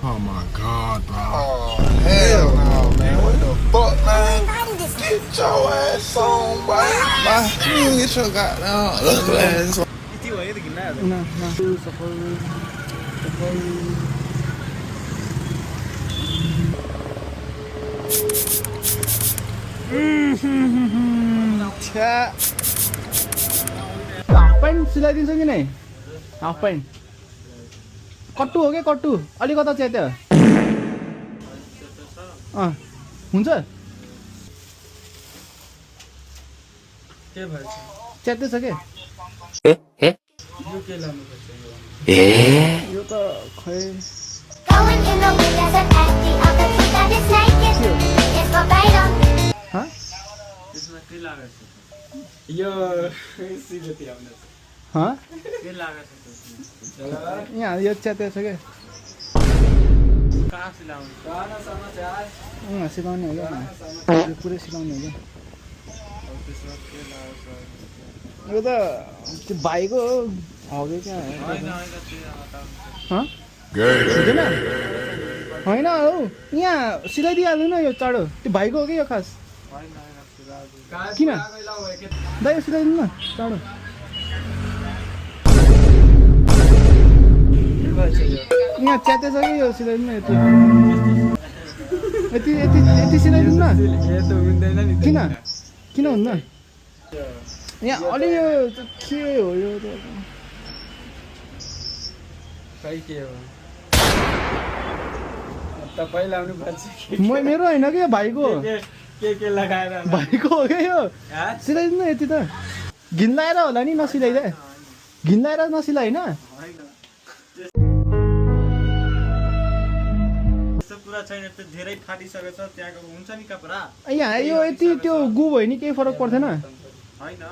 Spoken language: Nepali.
Oh my god, bro. Oh, hell no, man. What the fuck, man? Get your ass on, boy. Bye. You get your goddamn ugly ass on. Half pant सिलाइदिन्छ कि नै हाफ प्यान्ट कट्टु हो क्या कट्टु अलिकता च्यात्यो हुन्छ च्यात्दै छ के यो त खै Going in the wind as an acting of the kid that is naked. Let's go right on. हाँ त्यसमा के लागेको छ यो सिगरेट आउँछ हाँ के लागेको छ त्यसमा यहाँ यो च्यात्दै छ क्या कहाँ सिलाउनु कहाँ समाचार सिलाउने हो क्या यो पुरै सिलाउने हो क्या त्यसमा के लागेको छ यो त त्यो भाइको हो कि क्या हैन हैन त्यो हाँ हुँदैन होइन हौ यहाँ सिलाइदिइहाल्नु न यो चाँडो त्यो भाइको हो कि यो खास किन दाइ यो सिलाइदिनु न चाँडो यहाँ च्यात्दै छ कि यो सिलाइदिनु न यति यति यति यति सिलाइदिनु न किन किन हुन्न यहाँ अलि यो के हो यो खै के हो तपाईँ लाउनु पर्छ मेरो होइन कि यो भाइको के लगाएर भाइको हो क्या यो सिलाइदिनु न यति त घिन्लाएर होला नि नसिलाइदे घिन्लाएर नसिला होइन त्यस्तो कुरा छैन त्यो धेरै फाटिसकेको छ त्यहाँको हुन्छ नि कपडा यहाँ यो यति त्यो गु भयो नि केही फरक पर्दैन हैन